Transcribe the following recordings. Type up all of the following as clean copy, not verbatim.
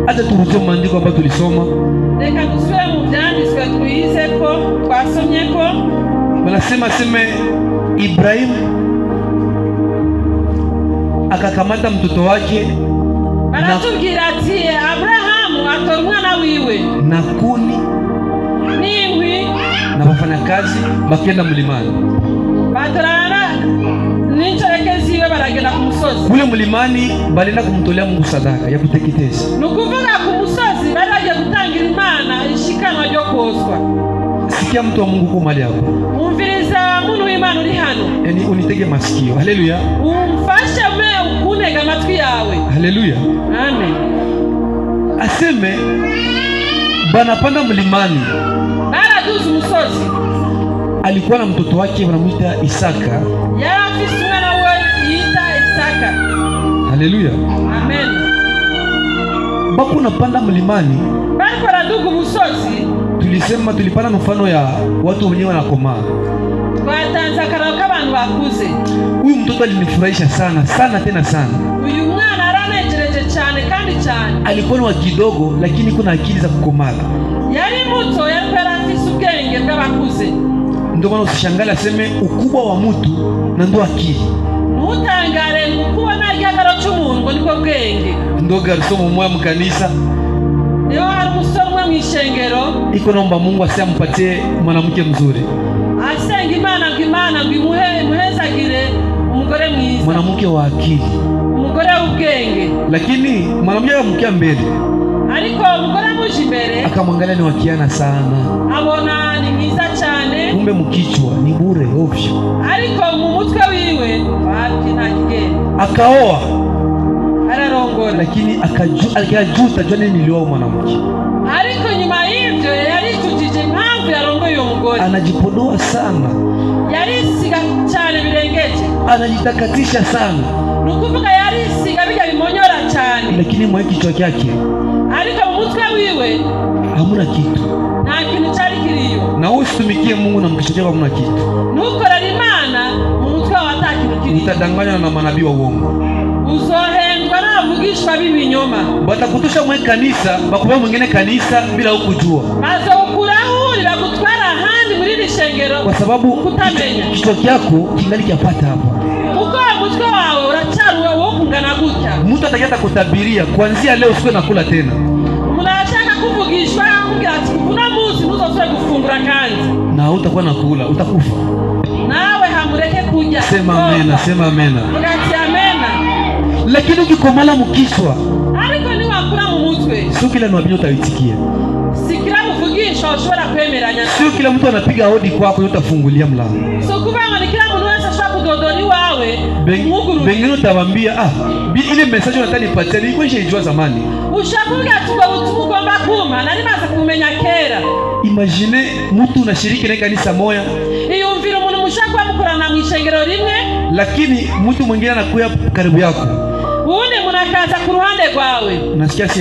Acha turudie maandiko ambayo tulisoma. Reka dusubire mu byanditswe twize ko twasomye ko wanasema Ibrahim akakamata mtoto wake, baratubwira ati Abrahamu atora umwana wiwe na kuni n'inkwi na wafanyakazi bakenda mlimani. Batorana n'inchorekezi iwe baragenda ku musozi. Kule mlimani balenda kumtolea Mungu sadaka ya kuteketeza. Nukuvuga ku musozi baraje gutangira Imana ishikanwa ryo kozwa. Sikia mtu wa Mungu kwa mali yako. Umviriza muntu w'Imana uri hano. Yani unitege masikio. Haleluya. Umfashe me unega amatwi yawe. Haleluya. Amen. Aseme banapanda mlimani. Baraduza umusozi. Alikuwa na mtoto wake wanamuita Isaka. Yarafise umwana we yita Isaka. Haleluya. Amen. Bako napanda mlimani. Bako raduga umusozi. Tulisema tulipana mfano ya watu wenyewe wanakomaa. Twatanza karao k'abantu bakuze. Huyu mtoto alinifurahisha sana sana tena sana. Uyu mwana aranejereje cyane kandi cyane. Alikuwa wa kidogo lakini kuna akili za kukomala. Yari muto yariko yarafise ubwenge bw'abakuze. Ndio maana usishangale aseme ukubwa wa mtu na ndo akili. Ntutangare kubona igihagaro cy'umuntu ngo niko bwenge. Ndio garisomo mwa mkanisa. Niyo hari umusore umwe mw'ishengero iko naomba Mungu asiampatie mwanamke mzuri. Asenga Imana ngo imuhezagire umugore mwiza. Mwanamke wa akili. Umugore w'ubwenge. Lakini mwanamke amkia mbele. Ariko umugore amuje imbere akamwangalia ni wakiana sana. Abona ni mwiza cyane. Kumbe mkichwa ni bure ovyo. Ariko mu mutwe wiwe wapi nta kigeni. Akaoa. Ararongora. Lakini akajuta jana nilioa mwanamke. Ariko nyuma y'ivyo yaritujije impamvu yarongoye uyo mugore. Anajipodoa sana. Yarisiga cyane birengeje. Anajitakatisha sana. Nukuvuga yarisiga bijya bimonyora cyane. Lakini mwa kichwa chake ariko mu mutwe wiwe hamuna kitu. Nta kintu cyari kiriyo. Na usitumikie Mungu na mkichwa chako hamuna kitu. Nukorera Imana mu mutwe wawe atakintu kiriyo. Utadanganywa na manabii wa uongo. Uzohendwa n'abavugishwa b'ibinyoma. Batakutosha mwe kanisa, bakubwa mwingine kanisa bila ukujua. Bazokuraho uri bagutwara ahandi muri rishengero kwa sababu kutamenya. Kichwa chako kingali kyapata hapa. Uko mutwe wawe uracharuwe wo kungana gutya. Mtu atakayeta kutabiria kuanzia leo usiwe nakula tena. Munashaka kuvugishwa kugira ati kuna muzi ntuzosubire gufungura kandi. Na utakuwa nakula, utakufa. Nawe hamureke kujya. Sema amena, sema amena. Ugati amena. Lakini ukikomala mkichwa, ariko ni wakura mu mutwe, sio kila mwabio utaitikia. Sikira mvugisha ushobora kwemeranya. Sio kila mtu anapiga hodi kwako utafungulia mlango. So kubanga ni kila mtu wese ashaka kudodoni wawe. Bengine utabambia ile message unatanipatia nilikuwa nishaijua zamani. Ushakuga tuko ugomba kuma na nimaza kumenya kera. Imagine mtu unashiriki na kanisa moja. Iyumvira umuntu mushaka mukorana mu ishengero rimwe, lakini mtu mwingine anakuja karibu yako. Uone munakaza ku ruhande rwawe.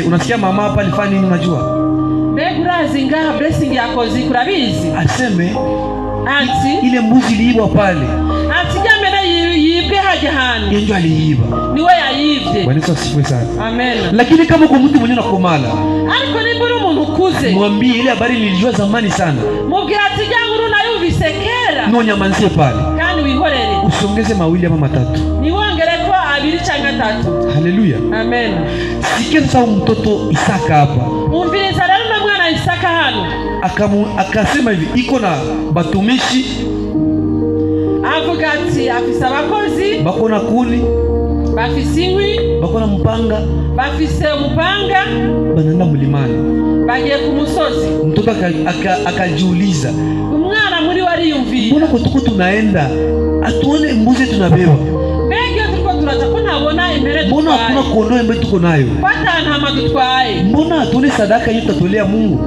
Unasikia mama hapa alifanya nini unajua? Begurazi ngaha blessing yako zikurabizi. Aseme anti ile mbuzi liibwa pale. Anti jamena yibwe haje hani. Yenjo aliiba. Niwe yayivye. Bwana Yesu asifiwe sana. Amen. Lakini kama kwa mtu mwenye nakomala, ariko ni buri umuntu kuze. Mwambie ile habari nilijua zamani sana. Mubwira ati janguru nayumvise kera. No nyamanzie pale. Kandi wihorere. Usongeze mawili ama matatu. Niwongere ko abiri cyangwa gatatu. Haleluya. Amen. Sikia sasa mtoto Isaka hapa. Umviriza rero na mwana Isaka hano. Akasema hivi iko na batumishi. Avuga ati afisa abakozi. Bako na kuni. Bafise inkwi. Bako na mpanga. Bafise umupanga. Bananda mlimani. Bagiye ku musozi. Mtoto akajiuliza. Umwana muri wariyumviye. Mbona kutuko tunaenda? Atuone mbuzi tunabeba. Mbega turiko turaza ko ntabona impere dutwaye. Mbona hakuna kondoo ambaye tuko nayo? Patana amadutwaye. Mbona atone sadaka yetu tutolea Mungu?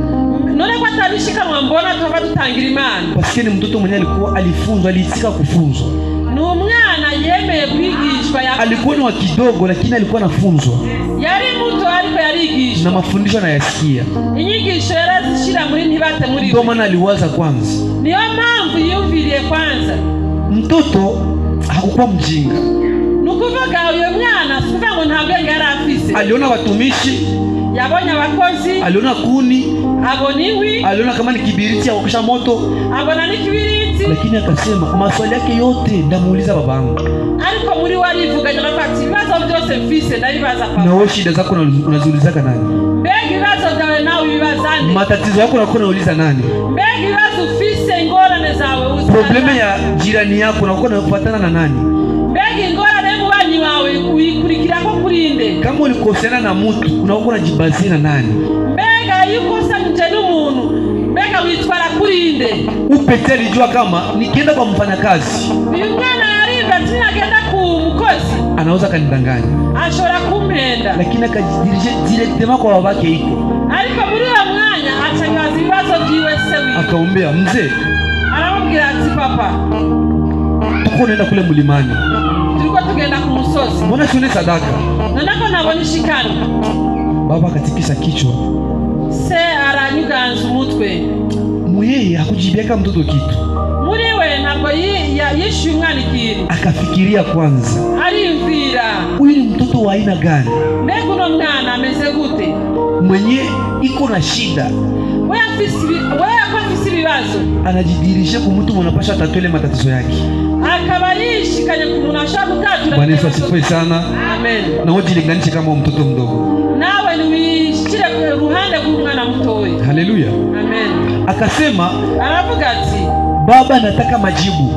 None kwa tabishika mbona tuba dutangira Imana. Pasikeni mtoto mwenye alikuwa alifunzwa, alisika kufunzwa. Ni umwana yemeye kwigishwa ya. Alikuwa ni wa kidogo lakini alikuwa anafunzwa. Yari muto ariko yarigishwa. Na mafundisho anayasikia. Inyigisho yarazishira muri ntibate muri. Ndio maana aliwaza kwanza. Niyo mpamvu yumviriye kwanza. Mtoto hakukuwa mjinga. Nukuvuga uyo mwana sikuva ngo ntabwo yari afise. Aliona watumishi yabonye abakozi, aliona kuni, abona inkwi, aliona kama ni kibiriti ya wakisha moto, abona n'ikibiriti. lakini akasema maswali yake yote ndamuuliza babangu. Ariko muri warivuganye n'afati ibibazo byose mfise ndabibaza papa. Na wewe shida zako unaziulizaka nani? Mbega ibibazo byawe nawe ubibazane. Matatizo yako unakuwa unauliza nani? Mbega ibibazo ufise ingorane zawe uzana. Probleme ya jirani yako unakuwa unafuatana na nani? Mbega ingorane y'umubanyi wawe uyikurikira ko kurinde. Kama ulikosana na mtu unakuwa unajibazia na nani? Mbega yukosanije n'umuntu mbega witwara kurinde. Upete alijua kama nikienda kwa mfanyakazi uyu mwana yariva tinagenda ku mukozi anaweza kanidanganya, ashobora kumpenda, lakini akajidirije directement kwa babake iko. Ariko muri uwo mwanya acabaza ibibazo byiwe se wiwe. Akaombea mzee, aramubwira ati papa, tuko nenda kule mlimani, turiko tugenda ku musozi, mbona sione sadaka? nanako nabona ishikano. Baba akatikisa kichwa, se aranyuganza umutwe. Muyeye hakujibiaka mtoto kitu. Muri we ntabwo yishyuye umwana ikintu. Akafikiria kwanza, arimvira, huyu ni mtoto wa aina gani? Mbega uno mwana ameze gute? Mwenye iko na shida, wewe afise ibibazo, anajidirisha ku mtu mwanapasha tatwele matatizo yake. Akaba yishikanye ku muntu ashaka gutatura. Bwana Yesu asifiwe sana. Amen. Na ujilinganishe kama mtoto mdogo. Nawe niwishikire ku ruhande rw'umwana mutoyi. Haleluya. Amen. Akasema, aravuga ati, baba nataka majibu.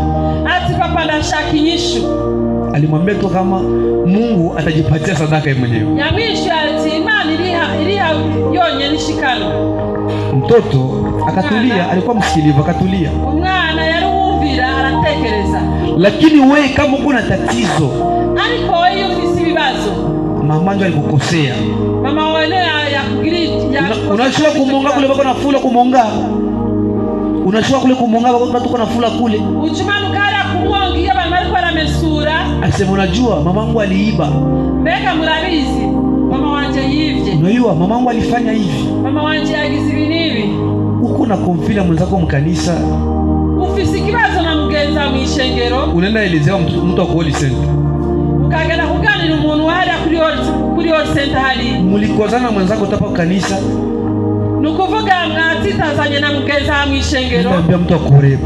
Ati papa ndashaka inyishu. Alimwambia tu kama Mungu atajipatia sadaka yeye mwenyewe. Yamwishu ati imani iliha yonye nishikano. Mtoto akatulia, alikuwa msikilivu, akatulia. Umwana yarumvira aratekereza. Lakini wewe kama uko na tatizo, ariko wewe ufise ibibazo, mama ndio alikukosea. Mama wewe yakugiriti unashua kumonga kule bako nafula kumonga. Unashua kule kumonga bako tuko nafula kule. Uchumanukara kumonga iyo bana bariko baramesura. Asema unajua mamangu aliiba. Mbega murabizi mama wanje yivye. Unajua mamangu alifanya hivi. Mama wanje yagize ibi nibi. Uko na konfila mwenzako mkanisa. Ufise ikibazo na mugenza mwishengero. Unaenda elezewa mtu wa Holy Center. Ukagenda kuganira umuntu wahari kuri Holy Center hali. Mulikozana mwenzako tapa kanisa. Nukuvuga mwatitazanye na mugenza mwishengero. Niambia mtu akorebe.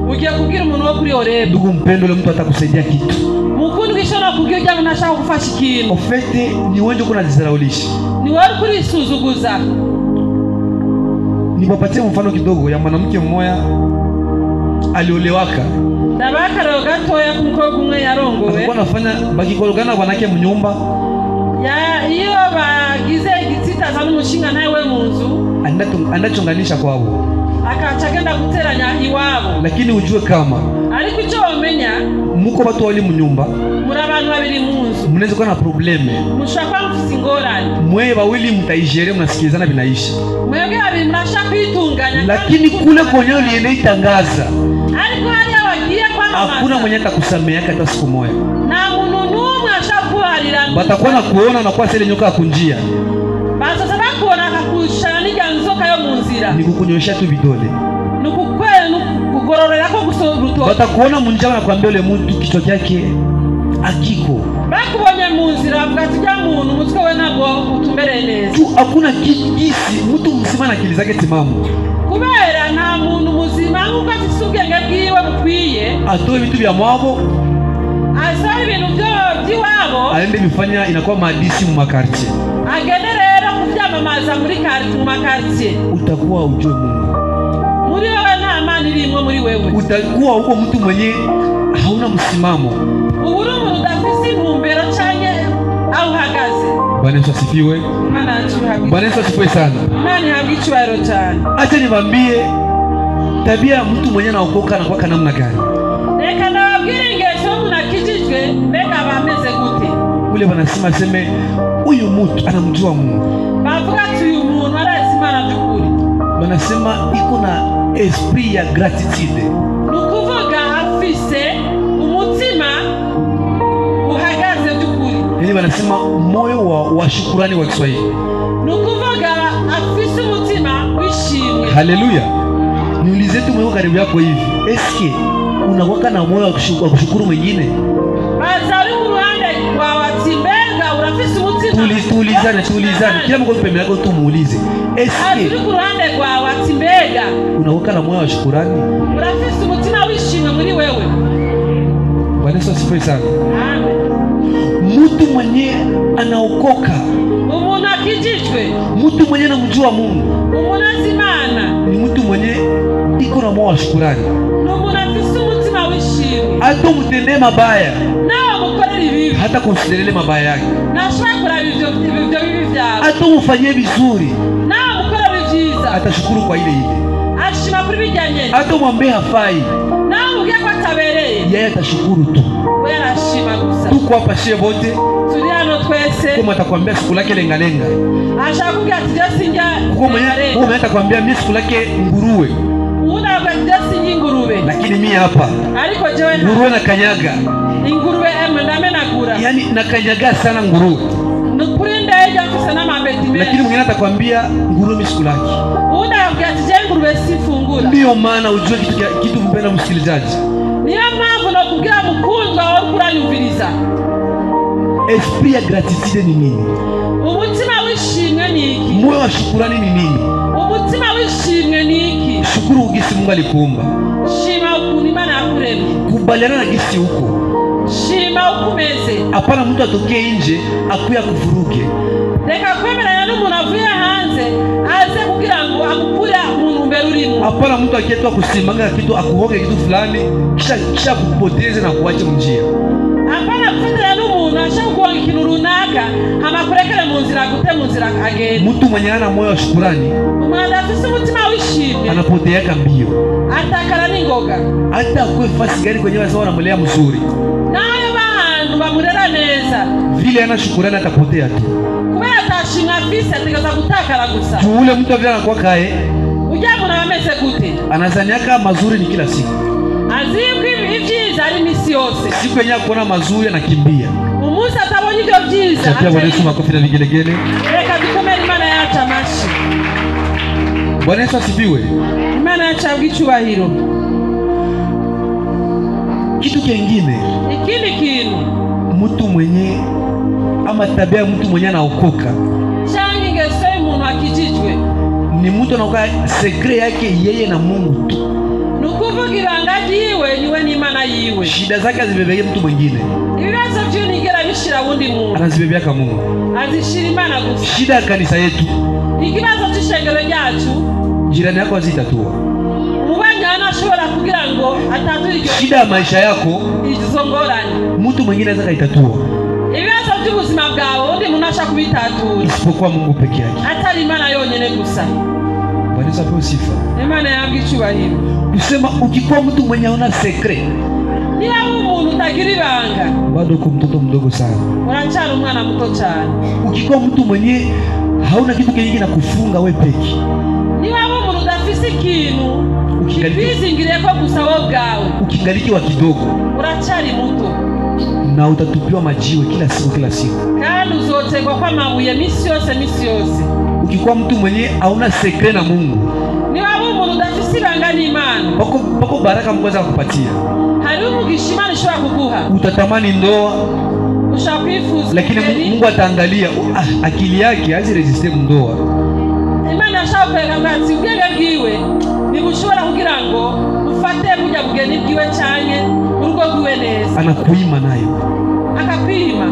Ugiye kubwira umuntu wo kuri Orebe. Ndugu mpendo, mtu atakusaidia kitu. Mukundu kishona kubwira cyangwa nashaka gufasha ikintu. Ofete ni wewe uko unajizaraulisha. Ni wewe kuri suzuguza. Nipapatie mfano kidogo ya mwanamke mmoja aliolewaka. Ndabaka ro gatoya kumukobwa umwe yarongowe. Alikuwa anafanya bakikorogana banake mu nyumba. Ya iyo bagize igitsitaza n'umushinga nawe we munzu. Andachonganisha kwao. Akacagenda guteranya iwabo. Lakini ujue kama ariko icyo wamenya muko batu wali mu nyumba. Muri abantu babiri munzu. Mnaweza kuwa na probleme. Mushaka mfisi ngorane. Mwe bawili mtaijere mnasikilizana binaisha. Mwebwe babiri mnashaka kwitunganya. Lakini kule kwenye uliende itangaza. Ariko hali abagiye kwa mama. Hakuna mwenye atakusamea hata siku moja. Na muntu numwe ashakuharira. Batakuwa na kuona na kwa sele nyoka kunjia. Basa sabakuona akakushana n'iganzoka yo munzira. Nikukunyosha tu vidole. Nukukwela nukugororera ko gusobuto. Batakuona munjia na kuambia yule mtu kichwa chake akiko. Bakubonye munzira bavuga ati ja muntu umutwe we nabo utumbere neza. Tu hakuna kisi mtu mzima na akili zake timamu. Kubera nta muntu muzima nkuko afite ubwenge bwiwe bukwiye. Atoe vitu vya mwabo. Asaba ibintu by'iwabo. Aende bifanya inakuwa maadisi mu makartie. Agende rero kubyamamaza muri quartier mu makartie. Utakuwa ujue Mungu. Muri wewe nta amani irimwe muri wewe. Utakuwa uko mtu mwenye hauna msimamo. Uburi umuntu udafise intumbero cyane aho uhagaze. Bwana Yesu asifiwe. Bwana Yesu asifiwe sana. Nani hagichwaro cyane. Acha niwaambie tabia mtu mwenye anaokoka na kwa namna gani. Reka nababwire ingeso munakijijwe mbega bameze gute. Ule wanasema seme huyu mtu anamjua Mungu. Bavuga ati uyu muntu arazimana byukuri. Wanasema iko na esprit ya gratitude. Nukuvuga afise umutima uhagaze byukuri. Yaani wanasema moyo wa shukrani wa Kiswahili. Nukuvuga afise umutima wishimye. Haleluya. Niulize tu moyo karibu yako hivi. Eske unakuwa na moyo wa kushukuru mwingine? Azari uruhande wa watimbenga urafise urafise umutima tulizane kila mko pembeni yako tumuulize eske turi ku ruhande rwawe ati mbega unakuwa na moyo wa shukrani? urafise umutima wishimwe muri wewe? Bwana Yesu asifiwe sana. Amen. Mtu mwenye anaokoka, umuntu akijijwe, mtu mwenye anamjua Mungu, umuntu azimana, ni mtu mwenye iko na moyo wa shukrani. umuntu afise umutima wishimwe. Hata mtendee mabaya, nawe mukorera ibibi, hata konsiderele mabaya yake, nashobora kuraba ivyo bibi vyawe. hata mufanyie vizuri, nawe mukorera ivyiza, atashukuru kwa ile. ashima kuri bijyanye. Hata mwambie hafai, nawe mubwiye ko atabereye, yeye atashukuru tu. we arashima gusa. Tuko hapa shie bote, turi hano twese. kama atakwambia siku lake lengalenga, ashaka kubwira ati je sinjya uko mwenye atakwambia mimi siku lake nguruwe, ubundi avuga ati je sinjya ingurube, lakini mimi hapa ariko jewe nguruwe na kanyaga. ingurube ndamenagura, yani na kanyaga sana nguruwe, nukuri ndege mfise n'amambeti menshi. lakini mwingine atakwambia nguruwe siku lake. ubundi avuga ati je ingurube sifungura. Ndio maana ujue kitu mpenda msikilizaji, niyo mpamvu nakubwira mukundwa wowe kuranyumviriza, esprit ya gratitude ni nini? umutima wishimwe ni iki? Moyo wa shukrani ni nini? umutima wishimwe ni iki? Shukuru ugisi Mungu alikuumba, shima ukuntu Imana yakuremye, kubaliana na gisi huko. shima ukumeze. Hapana mtu atokee nje akuya kuvuruge. reka kwemeranya n'umuntu avuye hanze aze kugira ngo agukure mu ntumbero urimo. Hapana mtu akietwa kusimanga kitu akuhoge kitu fulani kisha kupoteze na kuacha njia. Hapana kufatanya n'umuntu ashaka kugonga ikintu runaka hamakurekere mu nzira agute mu nzira agenda. Mtu mwenye ana moyo wa shukrani, umuntu afise umutima wishimye, anapotea mbio, atakara n'ingoga. hata akwe fasi gari kwenye wazao wanamlea mzuri, nayo bantu bamurera neza, vile ana shukrani atapotea tu. kubera atashimwa afise ategereza gutakara gusa. Ule mtu vile anakuwa kae, ujya muntu ameze gute? anazaniaka mazuri ni kila siku, aziko ivyiza ari misi yose. siku yenyewe kuona mazuri anakimbia. umunsi atabonye ivyo vyiza, Chapia Bwana Yesu makofi na vigelegele. reka dukomere Imana yacu amashi. Bwana Yesu asifiwe. Imana yacu abwa icyubahiro. Kitu kingine, ikindi kintu, mtu mwenye ama tabia mtu mwenye anaokoka, cyangwa ingeso y'umuntu akijijwe, ni mtu anaoka sekre yake yeye na Mungu tu. nukuvuga ibanga ryiwe niwe n'Imana yiwe. Shida zake azibebeye mtu mwingine, ibibazo by'unigera bishira wundi muntu, anazibebea kama Mungu. azishira Imana gusa. Shida ya kanisa yetu, ikibazo cy'ishengero ryacu, jirani yako azitatua. umubanyi anashobora kugira ngo atature iryo Shida ya maisha yako, izo ngorane. mtu mwingine anaweza kaitatua, ibibazo by'ubuzima bwawe undi muntu ashaka kubitatura, isipokuwa Mungu peke yake. atari Imana yonyene gusa. Bwana Yesu apewe sifa. Imana yambwa icyubahiro. Kusema ukikuwa mtu mwenye una sekre, niba umuntu utagira ibanga, bado uko mtoto mdogo sana. uracyari umwana muto cyane. Ukikuwa mtu mwenye hauna kitu kingine na kufunga we peke, niba umuntu udafise ikintu bizingiriye ko gusa wowe ubwawe, ukingalikiwa kidogo, uracyari muto na utatupiwa majiwe kila siku, kandi uzotegwa kwa mabuye misi yose. Ukikuwa mtu mwenye hauna sekre na Mungu, niba umuntu udafise ibanga n'Imana, bako baraka Mungu anaweza kukupatia. hari umugisha Imana ishobora kuguha, Utatamani ndoa, ushaka kwifuza, lakini Mungu ataangalia akili yake haziresiste ndoa. Imana ashaka kwereka ngo ati ubwenge bwiwe nibushobora kugira ngo ufate burya bugeni bwiwe cyane urugo rwiwe neza, Anakuima nayo, akakwima.